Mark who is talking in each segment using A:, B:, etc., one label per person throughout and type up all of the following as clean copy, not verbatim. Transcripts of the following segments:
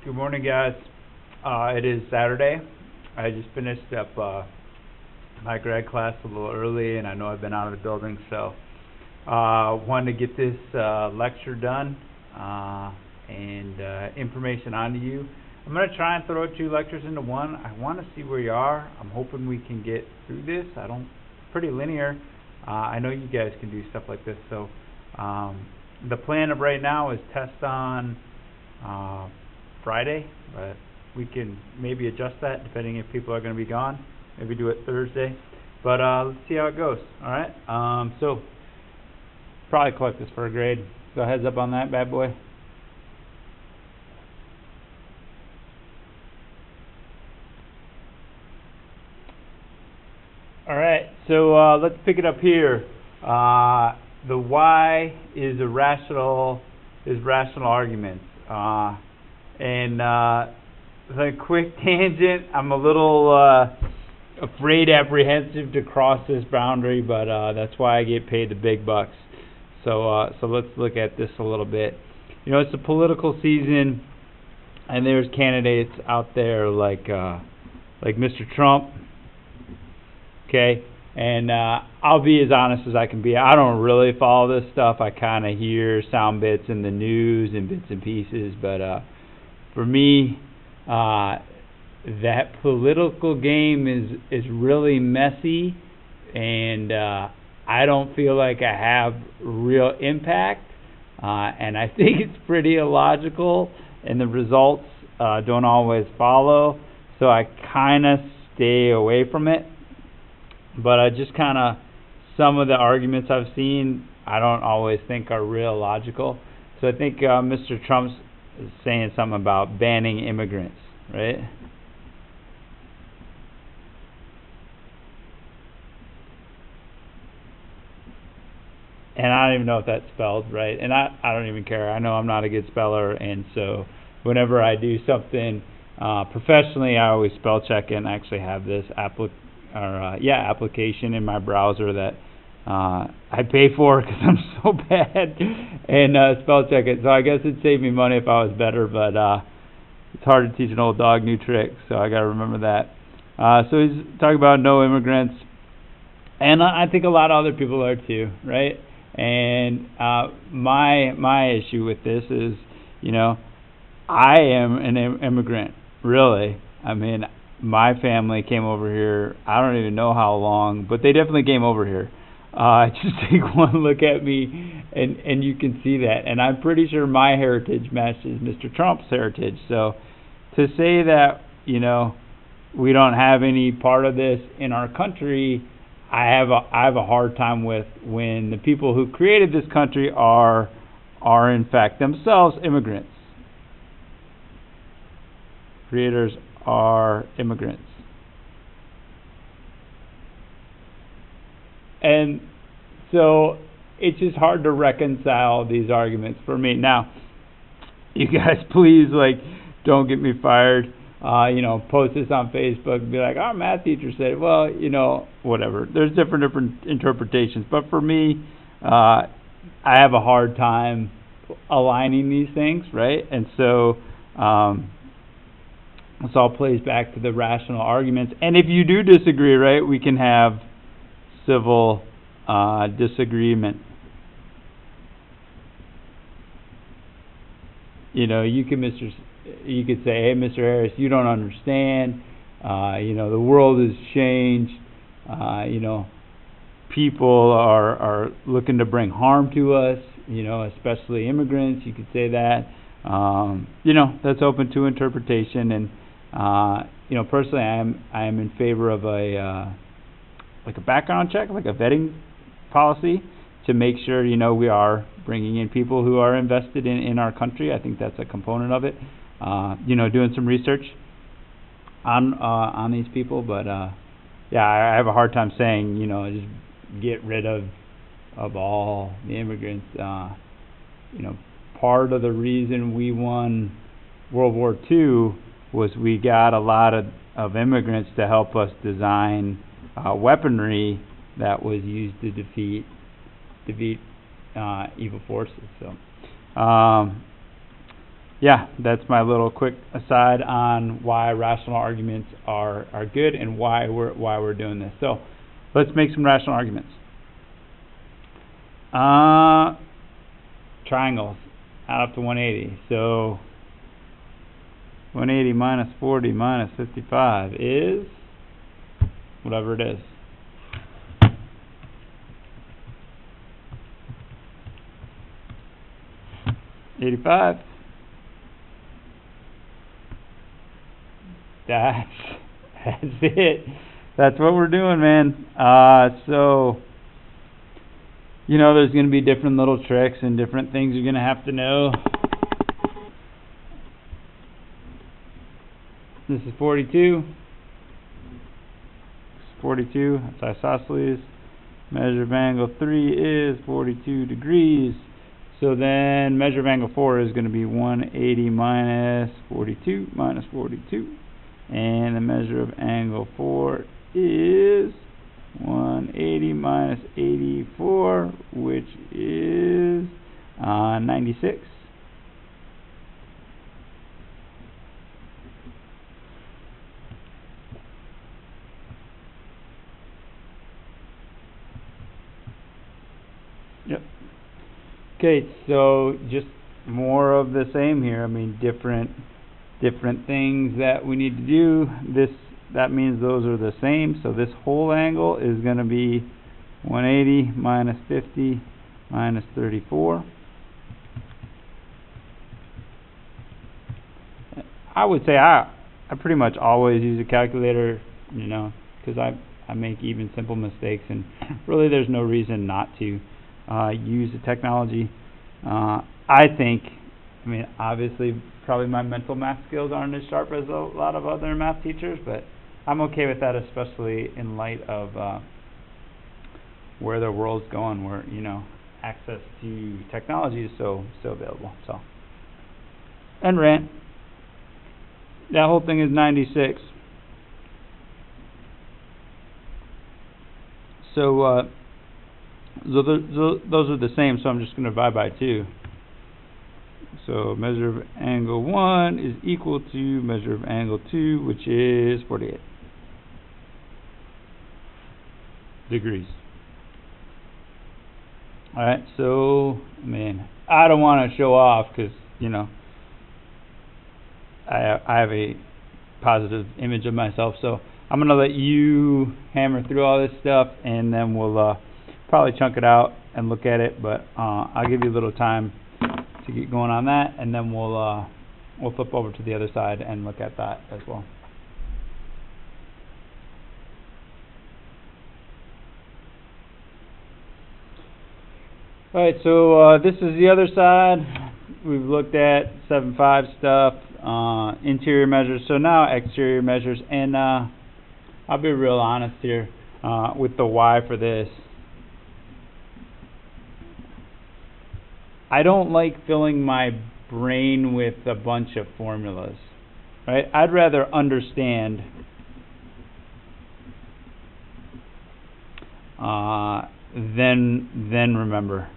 A: Good morning, guys. It is Saturday. I just finished up my grad class a little early, and I know I've been out of the building, so wanted to get this lecture done and information onto you. I'm going to try and throw 2 lectures into one. I want to see where you are. I'm hoping we can get through this. Pretty linear. I know you guys can do stuff like this, so the plan of right now is test on Friday, but we can maybe adjust that depending if people are going to be gone. Maybe do it Thursday, but let's see how it goes. All right. So probably collect this for a grade. So heads up on that bad boy. All right. So let's pick it up here. The why is rational arguments. And the quick tangent, I'm a little apprehensive to cross this boundary, but that's why I get paid the big bucks. So let's look at this a little bit. You know, it's a political season, and there's candidates out there like Mr. Trump. Okay, and I'll be as honest as I can be. I don't really follow this stuff. I kind of hear sound bits in the news and bits and pieces, but for me, that political game is really messy, and I don't feel like I have real impact, and I think it's pretty illogical, and the results don't always follow, so I kind of stay away from it. But I just kind of, some of the arguments I've seen, I don't always think are real logical. So I think Mr. Trump's saying something about banning immigrants, right? And I don't even know if that's spelled right. And I don't even care. I know I'm not a good speller, and so whenever I do something professionally, I always spell check it, and I actually have this application in my browser that I pay for because I'm so bad, and spell check it. So I guess it'd save me money if I was better, but it's hard to teach an old dog new tricks, so I got to remember that. So he's talking about no immigrants, and I think a lot of other people are too, right? And my issue with this is, you know, I am an immigrant, really. I mean, my family came over here, I don't even know how long, but they definitely came over here. Just take one look at me, and you can see that. And I'm pretty sure my heritage matches Mr. Trump's heritage. So to say that, you know, we don't have any part of this in our country, I have a hard time with when the people who created this country are in fact themselves immigrants. Creators are immigrants. And so it's just hard to reconcile these arguments for me. Now, you guys please, don't get me fired. Post this on Facebook and be like, our math teacher said, well, whatever. There's different interpretations. But for me, I have a hard time aligning these things, right? And so this all plays back to the rational arguments. And if you do disagree, right, we can have civil disagreement. You could say, hey, Mr. Harris, you don't understand. The world has changed. People are looking to bring harm to us, especially immigrants. You could say that. That's open to interpretation. And, personally, I am in favor of a background check, like a vetting policy to make sure, we are bringing in people who are invested in our country. I think that's a component of it. Doing some research on these people, but I have a hard time saying, just get rid of all the immigrants. Part of the reason we won World War II was we got a lot of immigrants to help us design weaponry that was used to defeat evil forces. So yeah, that's my little quick aside on why rational arguments are good and why we're doing this. So let's make some rational arguments. Triangles add up to 180. So 180 minus 40 minus 55 is whatever it is. 85. That's it. That's what we're doing, man. So, you know, there's going to be different little tricks and different things you're going to have to know. This is 42. 42. That's isosceles. Measure of angle 3 is 42 degrees. So then measure of angle 4 is going to be 180 minus 42 minus 42. And the measure of angle 4 is 180 minus 84, which is 96. Yep. Okay, so just more of the same here. I mean, different things that we need to do. That means those are the same. So this whole angle is going to be 180 minus 50 minus 34. I would say I pretty much always use a calculator, you know, because I make even simple mistakes, and really there's no reason not to use the technology. I think, I mean, obviously probably my mental math skills aren't as sharp as a lot of other math teachers, but I'm okay with that, especially in light of where the world's going, where, you know, access to technology is so available. So, and rent, that whole thing is 96. So those are the same, so I'm just going to divide by 2. So measure of angle 1 is equal to measure of angle 2, which is 48 degrees. Alright, so, man, I don't want to show off because, you know, I have a positive image of myself, so I'm going to let you hammer through all this stuff, and then we'll probably chunk it out and look at it, but I'll give you a little time to get going on that, and then we'll flip over to the other side and look at that as well. Alright, so this is the other side. We've looked at 7.5 stuff, interior measures, so now exterior measures, and I'll be real honest here with the why for this. I don't like filling my brain with a bunch of formulas, right? I'd rather understand than remember,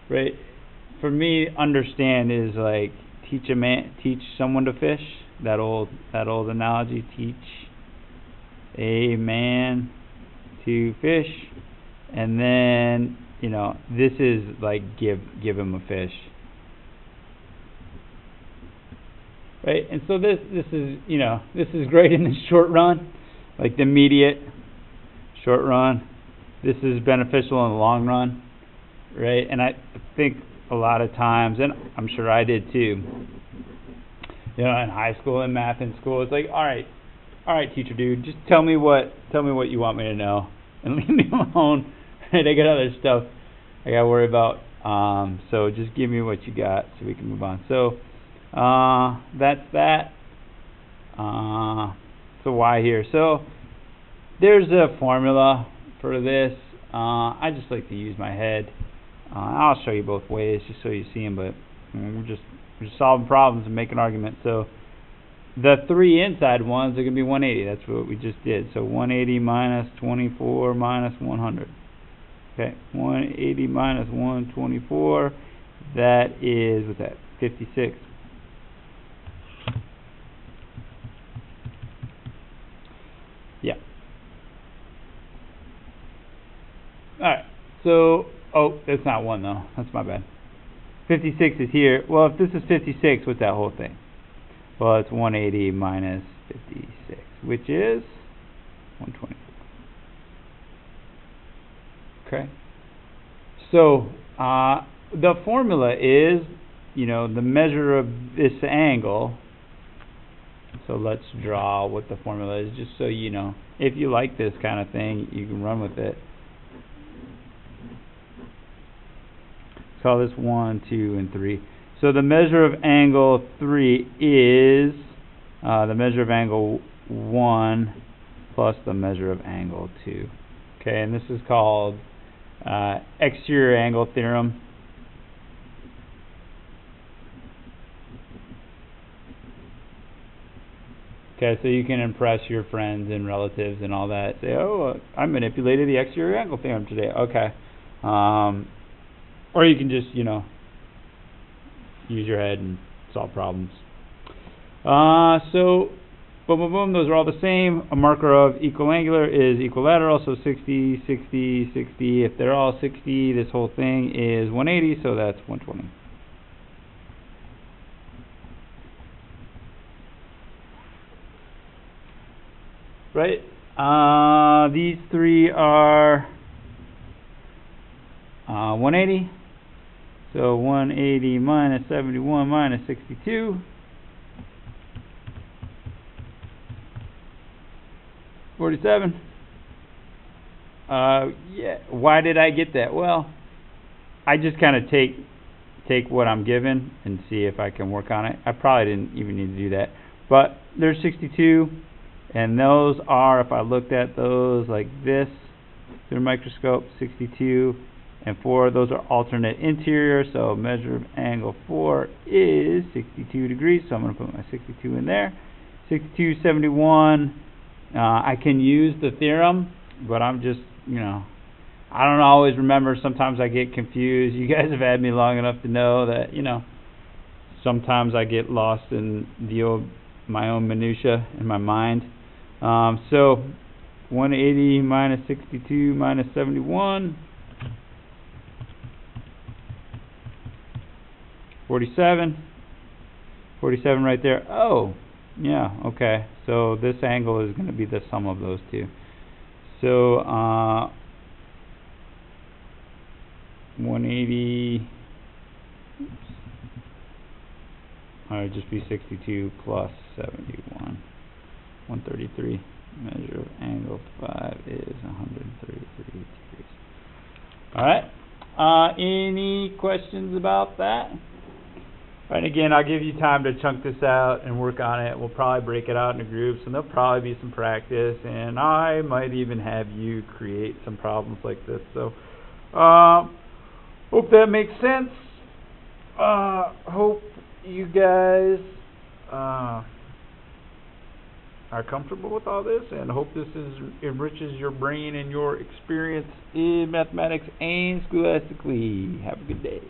A: right? For me, understand is like teach someone to fish. That old analogy. Teach a man to fish. And then, you know, this is like give him a fish, right? And so this is, you know, this is great in the short run, like the immediate short run. This is beneficial in the long run, right? And I think a lot of times, and I'm sure I did too, you know, in high school and math in school, it's like, all right, teacher dude, just tell me what you want me to know, and leave me alone. Right, I got other stuff I gotta worry about. So just give me what you got so we can move on. So that's that. So why here? So there's a formula for this. I just like to use my head. I'll show you both ways just so you see them. But we're just solving problems and making arguments. So the 3 inside ones are gonna be 180. That's what we just did. So 180 minus 24 minus 100. Okay, 180 minus 124, that is, what's that, 56. Yeah. Alright, so, oh, that's not 1 though, that's my bad. 56 is here. Well, if this is 56, what's that whole thing? Well, it's 180 minus 56, which is 124. Okay. So, the formula is, the measure of this angle. So let's draw what the formula is, just so you know. If you like this kind of thing, you can run with it. Call this 1, 2, and 3. So the measure of angle 3 is the measure of angle 1 plus the measure of angle 2. Okay, and this is called exterior angle theorem. Okay, so you can impress your friends and relatives and all that. Say, oh, I manipulated the exterior angle theorem today. Okay. Or you can just, use your head and solve problems. So, boom, boom, boom, those are all the same. A marker of equiangular is equilateral, so 60, 60, 60. If they're all 60, this whole thing is 180, so that's 120. Right? These three are 180. So 180 minus 71 minus 62. 47. Yeah. Why did I get that? Well, I just kind of take what I'm given and see if I can work on it. I probably didn't even need to do that. But there's 62. And those are, if I looked at those like this through a microscope, 62 and 4, those are alternate interior, so measure of angle 4 is 62 degrees, so I'm going to put my 62 in there. 62, 71, I can use the theorem, but I'm just, I don't always remember. Sometimes I get confused. You guys have had me long enough to know that, sometimes I get lost in my own minutia in my mind. So 180 minus 62 minus 71, 47 right there. Oh, yeah, okay. So this angle is going to be the sum of those two. So 180, would just be 62 plus 71. 133. Measure of angle 5 is 133 degrees. Alright. Any questions about that? And again, I'll give you time to chunk this out and work on it. We'll probably break it out into groups, and there'll probably be some practice, and I might even have you create some problems like this. So, hope that makes sense. Hope you guys are comfortable with all this, and hope this enriches your brain and your experience in mathematics and scholastically. Have a good day.